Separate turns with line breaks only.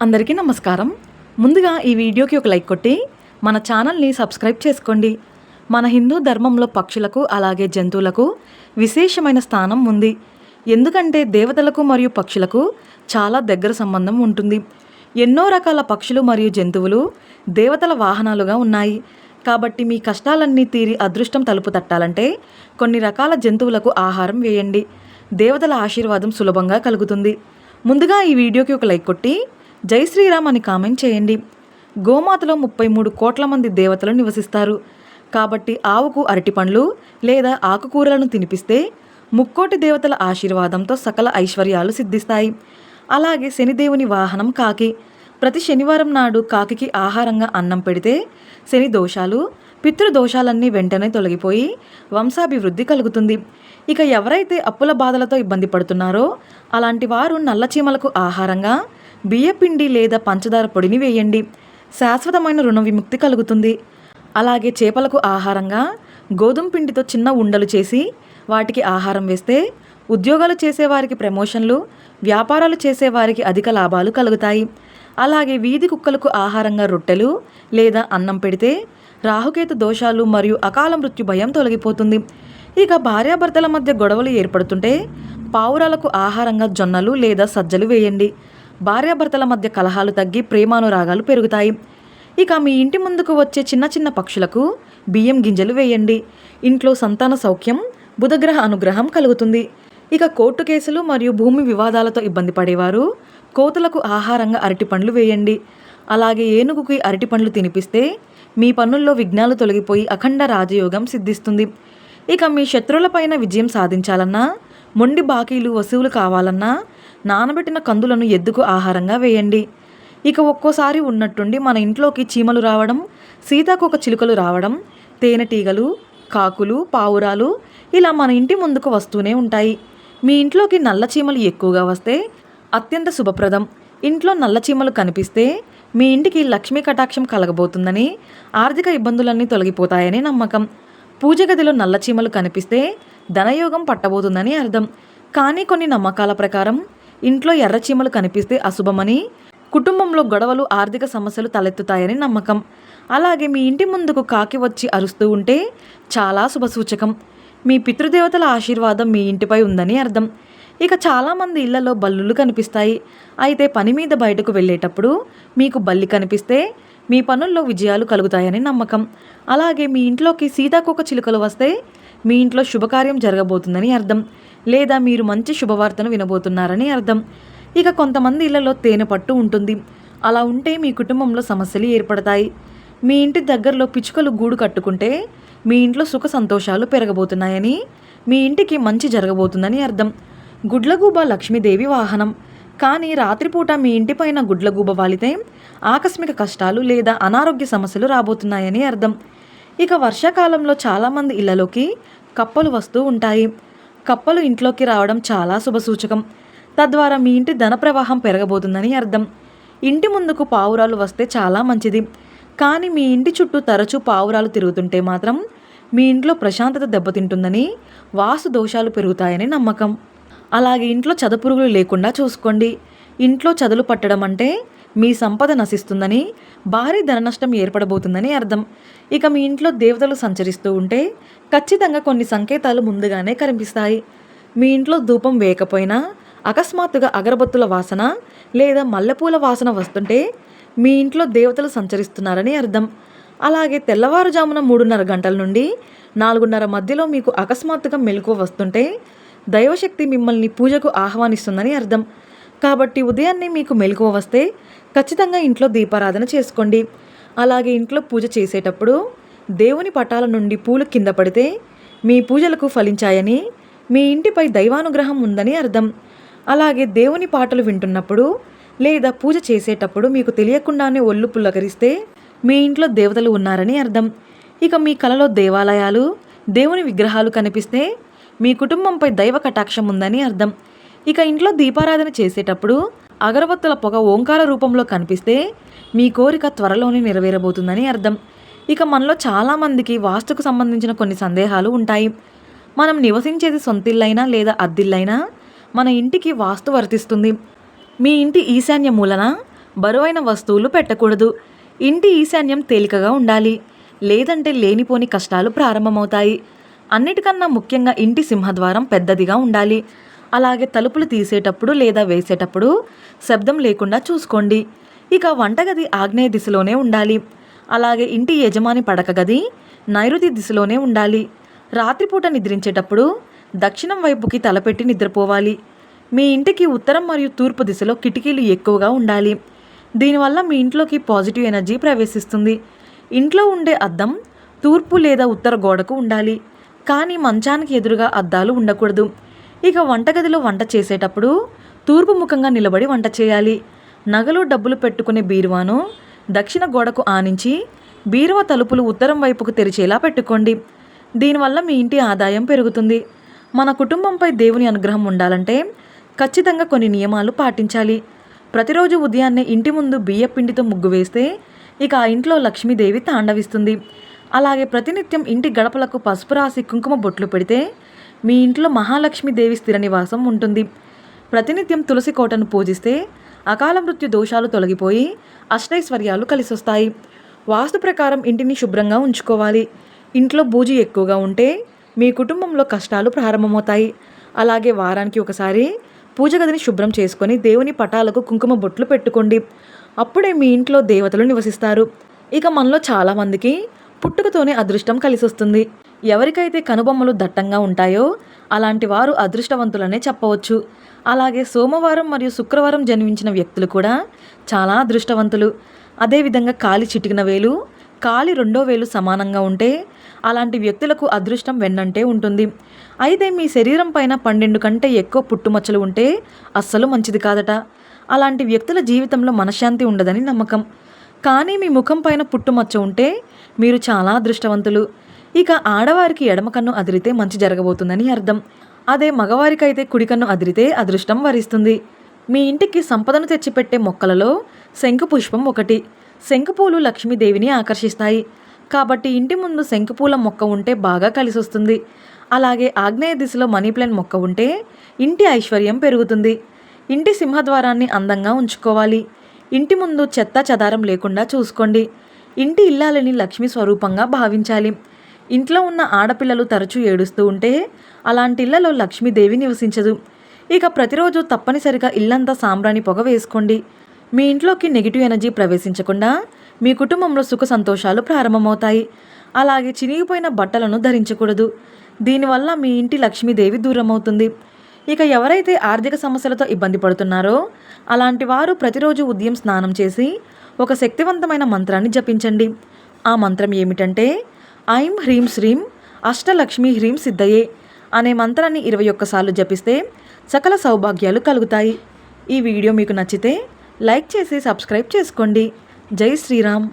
అందరికీ నమస్కారం. ముందుగా ఈ వీడియోకి ఒక లైక్ కొట్టి మన ఛానల్ని సబ్స్క్రైబ్ చేసుకోండి. మన హిందూ ధర్మంలో పక్షులకు అలాగే జంతువులకు విశేషమైన స్థానం ఉంది. ఎందుకంటే దేవతలకు మరియు పక్షులకు చాలా దగ్గర సంబంధం ఉంటుంది. ఎన్నో రకాల పక్షులు మరియు జంతువులు దేవతల వాహనాలుగా ఉన్నాయి. కాబట్టి మీ కష్టాలన్నీ తీరి అదృష్టం తలుపు తట్టాలంటే కొన్ని రకాల జంతువులకు ఆహారం వేయండి. దేవతల ఆశీర్వాదం సులభంగా కలుగుతుంది. ముందుగా ఈ వీడియోకి ఒక లైక్ కొట్టి జై శ్రీరామ్ అని కామెంట్ చేయండి. గోమాతలో 33 కోట్ల మంది దేవతలు నివసిస్తారు. కాబట్టి ఆవుకు అరటిపండ్లు లేదా ఆకుకూరలను తినిపిస్తే ముక్కోటి దేవతల ఆశీర్వాదంతో సకల ఐశ్వర్యాలు సిద్ధిస్తాయి. అలాగే శనిదేవుని వాహనం కాకి. ప్రతి శనివారం నాడు కాకికి ఆహారంగా అన్నం పెడితే శని దోషాలు, పితృదోషాలన్నీ వెంటనే తొలగిపోయి వంశాభివృద్ధి కలుగుతుంది. ఇక ఎవరైతే అప్పుల బాధలతో ఇబ్బంది పడుతున్నారో అలాంటి వారు నల్ల చీమలకు ఆహారంగా బియ్యపిండి లేదా పంచదార పొడిని వేయండి. శాశ్వతమైన రుణ విముక్తి కలుగుతుంది. అలాగే చేపలకు ఆహారంగా గోధుమ పిండితో చిన్న ఉండలు చేసి వాటికి ఆహారం వేస్తే ఉద్యోగాలు చేసేవారికి ప్రమోషన్లు, వ్యాపారాలు చేసేవారికి అధిక లాభాలు కలుగుతాయి. అలాగే వీధి కుక్కలకు ఆహారంగా రొట్టెలు లేదా అన్నం పెడితే రాహుకేతు దోషాలు మరియు అకాల మృత్యు భయం తొలగిపోతుంది. ఇక భార్యాభర్తల మధ్య గొడవలు ఏర్పడుతుంటే పావురాలకు ఆహారంగా జొన్నలు లేదా సజ్జలు వేయండి. భార్యాభర్తల మధ్య కలహాలు తగ్గి ప్రేమానురాగాలు పెరుగుతాయి. ఇక మీ ఇంటి ముందుకు వచ్చే చిన్న చిన్న పక్షులకు బియ్యం గింజలు వేయండి. ఇంట్లో సంతాన సౌఖ్యం, బుధగ్రహ అనుగ్రహం కలుగుతుంది. ఇక కోర్టు కేసులు మరియు భూమి వివాదాలతో ఇబ్బంది పడేవారు కోతులకు ఆహారంగా అరటిపండ్లు వేయండి. అలాగే ఏనుగుకి అరటిపండ్లు తినిపిస్తే మీ పనుల్లో విఘ్నాలు తొలగిపోయి అఖండ రాజయోగం సిద్ధిస్తుంది. ఇక మీ శత్రువులపైన విజయం సాధించాలన్నా, మొండి బాకీలు వసూలు కావాలన్నా నానబెట్టిన కందులను ఎద్దుకు ఆహారంగా వేయండి. ఇక ఒక్కోసారి ఉన్నట్టుండి మన ఇంట్లోకి చీమలు రావడం, సీతాకోక చిలుకలు రావడం, తేనెటీగలు, కాకులు, పావురాలు ఇలా మన ఇంటి ముందుకు వస్తూనే ఉంటాయి. మీ ఇంట్లోకి నల్ల చీమలు ఎక్కువగా వస్తే అత్యంత శుభప్రదం. ఇంట్లో నల్ల చీమలు కనిపిస్తే మీ ఇంటికి లక్ష్మీ కటాక్షం కలగబోతుందని, ఆర్థిక ఇబ్బందులన్నీ తొలగిపోతాయని నమ్మకం. పూజ గదిలో నల్ల చీమలు కనిపిస్తే ధనయోగం పట్టబోతుందని అర్థం. కానీ కొన్ని నమ్మకాల ప్రకారం ఇంట్లో ఎర్ర చీమలు కనిపిస్తే అశుభమని, కుటుంబంలో గొడవలు, ఆర్థిక సమస్యలు తలెత్తుతాయని నమ్మకం. అలాగే మీ ఇంటి ముందుకు కాకి వచ్చి అరుస్తూ ఉంటే చాలా శుభసూచకం. మీ పితృదేవతల ఆశీర్వాదం మీ ఇంటిపై ఉందని అర్థం. ఇక చాలామంది ఇళ్లలో బల్లులు కనిపిస్తాయి. అయితే పని మీద బయటకు వెళ్ళేటప్పుడు మీకు బల్లి కనిపిస్తే మీ పనుల్లో విజయాలు కలుగుతాయని నమ్మకం. అలాగే మీ ఇంట్లోకి సీతాకోక చిలుకలు వస్తే మీ ఇంట్లో శుభకార్యం జరగబోతుందని అర్థం, లేదా మీరు మంచి శుభవార్తను వినబోతున్నారని అర్థం. ఇక కొంతమంది ఇళ్లలో తేనె పట్టు ఉంటుంది. అలా ఉంటే మీ కుటుంబంలో సమస్యలు ఏర్పడతాయి. మీ ఇంటి దగ్గరలో పిచ్చుకలు గూడు కట్టుకుంటే మీ ఇంట్లో సుఖ సంతోషాలు పెరగబోతున్నాయని, మీ ఇంటికి మంచి జరగబోతుందని అర్థం. గుడ్లగూబ లక్ష్మీదేవి వాహనం. కానీ రాత్రిపూట మీ ఇంటిపైన గుడ్లగూబ వాలితే ఆకస్మిక కష్టాలు లేదా అనారోగ్య సమస్యలు రాబోతున్నాయని అర్థం. ఇక వర్షాకాలంలో చాలామంది ఇళ్లలోకి కప్పలు వస్తూ ఉంటాయి. కప్పలు ఇంట్లోకి రావడం చాలా శుభసూచకం. తద్వారా మీ ఇంటి ధన ప్రవాహం పెరగబోతుందని అర్థం. ఇంటి ముందుకు పావురాలు వస్తే చాలా మంచిది. కానీ మీ ఇంటి చుట్టూ తరచూ పావురాలు తిరుగుతుంటే మాత్రం మీ ఇంట్లో ప్రశాంతత దెబ్బతింటుందని, వాస్తు దోషాలు పెరుగుతాయని నమ్మకం. అలాగే ఇంట్లో చదపురుగులు లేకుండా చూసుకోండి. ఇంట్లో చదులు పట్టడం అంటే మీ సంపద నశిస్తుందని, భారీ ధన నష్టం ఏర్పడబోతుందని అర్థం. ఇక మీ ఇంట్లో దేవతలు సంచరిస్తూ ఉంటే ఖచ్చితంగా కొన్ని సంకేతాలు ముందుగానే కనిపిస్తాయి. మీ ఇంట్లో ధూపం వేయకపోయినా అకస్మాత్తుగా అగరబత్తుల వాసన లేదా మల్లెపూల వాసన వస్తుంటే మీ ఇంట్లో దేవతలు సంచరిస్తున్నారని అర్థం. అలాగే తెల్లవారుజామున 3:30 గంటల నుండి 4:30 మధ్యలో మీకు అకస్మాత్తుగా మెలకువ వస్తుంటే దైవశక్తి మిమ్మల్ని పూజకు ఆహ్వానిస్తుందని అర్థం. కాబట్టి ఉదయాన్నే మీకు మెలకువ వస్తే ఖచ్చితంగా ఇంట్లో దీపారాధన చేసుకోండి. అలాగే ఇంట్లో పూజ చేసేటప్పుడు దేవుని పటాల నుండి పూలు కింద పడితే మీ పూజలకు ఫలించాయని, మీ ఇంటిపై దైవానుగ్రహం ఉందని అర్థం. అలాగే దేవుని పాటలు వింటున్నప్పుడు లేదా పూజ చేసేటప్పుడు మీకు తెలియకుండానే ఒళ్ళు పుల్లకరిస్తే మీ ఇంట్లో దేవతలు ఉన్నారని అర్థం. ఇక మీ కలలో దేవాలయాలు, దేవుని విగ్రహాలు కనిపిస్తే మీ కుటుంబంపై దైవ కటాక్షం ఉందని అర్థం. ఇక ఇంట్లో దీపారాధన చేసేటప్పుడు అగరవత్తుల పొగ ఓంకార రూపంలో కనిపిస్తే మీ కోరిక త్వరలోనే నెరవేరబోతుందని అర్థం. ఇక మనలో చాలామందికి వాస్తుకు సంబంధించిన కొన్ని సందేహాలు ఉంటాయి. మనం నివసించేది సొంతిల్లైనా లేదా అద్దిల్లైనా మన ఇంటికి వాస్తు వర్తిస్తుంది. మీ ఇంటి ఈశాన్య మూలన బరువైన వస్తువులు పెట్టకూడదు. ఇంటి ఈశాన్యం తేలికగా ఉండాలి, లేదంటే లేనిపోని కష్టాలు ప్రారంభమవుతాయి. అన్నిటికన్నా ముఖ్యంగా ఇంటి సింహద్వారం పెద్దదిగా ఉండాలి. అలాగే తలుపులు తీసేటప్పుడు లేదా వేసేటప్పుడు శబ్దం లేకుండా చూసుకోండి. ఇక వంటగది ఆగ్నేయ దిశలోనే ఉండాలి. అలాగే ఇంటి యజమాని పడక గది నైరుతి దిశలోనే ఉండాలి. రాత్రిపూట నిద్రించేటప్పుడు దక్షిణం వైపుకి తలపెట్టి నిద్రపోవాలి. మీ ఇంటికి ఉత్తరం మరియు తూర్పు దిశలో కిటికీలు ఎక్కువగా ఉండాలి. దీనివల్ల మీ ఇంట్లోకి పాజిటివ్ ఎనర్జీ ప్రవేశిస్తుంది. ఇంట్లో ఉండే అద్దం తూర్పు లేదా ఉత్తర గోడకు ఉండాలి, కానీ మంచానికి ఎదురుగా అద్దాలు ఉండకూడదు. ఇక వంటగదిలో వంట చేసేటప్పుడు తూర్పు ముఖంగా నిలబడి వంట చేయాలి. నగలు డబ్బులు పెట్టుకునే బీరువాను దక్షిణ గోడకు ఆనించి బీరువా తలుపులు ఉత్తరం వైపుకు తెరిచేలా పెట్టుకోండి. దీనివల్ల మీ ఇంటి ఆదాయం పెరుగుతుంది. మన కుటుంబంపై దేవుని అనుగ్రహం ఉండాలంటే ఖచ్చితంగా కొన్ని నియమాలు పాటించాలి. ప్రతిరోజు ఉదయాన్నే ఇంటి ముందు బియ్యపిండితో ముగ్గు వేస్తే ఇక ఆ ఇంట్లో లక్ష్మీదేవి తాండవిస్తుంది. అలాగే ప్రతినిత్యం ఇంటి గడపలకు పసుపు రాసి కుంకుమ బొట్లు పెడితే మీ ఇంట్లో మహాలక్ష్మీదేవి స్థిర నివాసం ఉంటుంది. ప్రతినిత్యం తులసి కోటను పూజిస్తే అకాల మృత్యు దోషాలు తొలగిపోయి అష్టైశ్వర్యాలు కలిసొస్తాయి. వాస్తు ప్రకారం ఇంటిని శుభ్రంగా ఉంచుకోవాలి. ఇంట్లో బూజు ఎక్కువగా ఉంటే మీ కుటుంబంలో కష్టాలు ప్రారంభమవుతాయి. అలాగే వారానికి ఒకసారి పూజ గదిని శుభ్రం చేసుకొని దేవుని పటాలకు కుంకుమ బొట్లు పెట్టుకోండి. అప్పుడే మీ ఇంట్లో దేవతలు నివసిస్తారు. ఇక మనలో చాలామందికి పుట్టుకతోనే అదృష్టం కలిసొస్తుంది. ఎవరికైతే కనుబొమ్మలు దట్టంగా ఉంటాయో అలాంటి వారు అదృష్టవంతులనే చెప్పవచ్చు. అలాగే సోమవారం మరియు శుక్రవారం జన్మించిన వ్యక్తులు కూడా చాలా అదృష్టవంతులు. అదేవిధంగా కాలి చిటికిన వేలు, కాలి రెండో వేలు సమానంగా ఉంటే అలాంటి వ్యక్తులకు అదృష్టం వెన్నంటే ఉంటుంది. అయితే మీ శరీరం పైన 12 కంటే ఎక్కువ పుట్టుమచ్చలు ఉంటే అస్సలు మంచిది కాదట. అలాంటి వ్యక్తుల జీవితంలో మనశ్శాంతి ఉండదని నమ్మకం. కానీ మీ ముఖం పైన పుట్టుమచ్చ ఉంటే మీరు చాలా అదృష్టవంతులు. ఇక ఆడవారికి ఎడమ కన్ను అదిరితే మంచి జరగబోతుందని అర్థం. అదే మగవారికైతే కుడి కన్ను అదిరితే అదృష్టం వరిస్తుంది. మీ ఇంటికి సంపదను తెచ్చిపెట్టే మొక్కలలో శంకు పుష్పం ఒకటి. శంకుపూలు లక్ష్మీదేవిని ఆకర్షిస్తాయి. కాబట్టి ఇంటి ముందు శంకుపూల మొక్క ఉంటే బాగా కలిసొస్తుంది. అలాగే ఆగ్నేయ దిశలో మనీ ప్లాంట్ మొక్క ఉంటే ఇంటి ఐశ్వర్యం పెరుగుతుంది. ఇంటి సింహద్వారాన్ని అందంగా ఉంచుకోవాలి. ఇంటి ముందు చెత్త చెదారం లేకుండా చూసుకోండి. ఇంటి ఇల్లాలని లక్ష్మీ స్వరూపంగా భావించాలి. ఇంట్లో ఉన్న ఆడపిల్లలు తరచూ ఏడుస్తూ ఉంటే అలాంటి ఇళ్లలో లక్ష్మీదేవి నివసించదు. ఇక ప్రతిరోజు తప్పనిసరిగా ఇల్లంతా సాంబ్రాణి పొగ వేసుకోండి. మీ ఇంట్లోకి నెగిటివ్ ఎనర్జీ ప్రవేశించకుండా మీ కుటుంబంలో సుఖ సంతోషాలు ప్రారంభమవుతాయి. అలాగే చినిగిపోయిన బట్టలను ధరించకూడదు. దీనివల్ల మీ ఇంటి లక్ష్మీదేవి దూరం అవుతుంది. ఇక ఎవరైతే ఆర్థిక సమస్యలతో ఇబ్బంది పడుతున్నారో అలాంటి వారు ప్రతిరోజు ఉదయం స్నానం చేసి ఒక శక్తివంతమైన మంత్రాన్ని జపించండి. ఆ మంత్రం ఏమిటంటే ఐం హ్రీం శ్రీం అష్టలక్ష్మీ హ్రీం సిద్ధయే అనే మంత్రాన్ని 21 సార్లు జపిస్తే సకల సౌభాగ్యాలు కలుగుతాయి. ఈ వీడియో మీకు నచ్చితే లైక్ చేసి సబ్స్క్రైబ్ చేసుకోండి. జై శ్రీరామ్.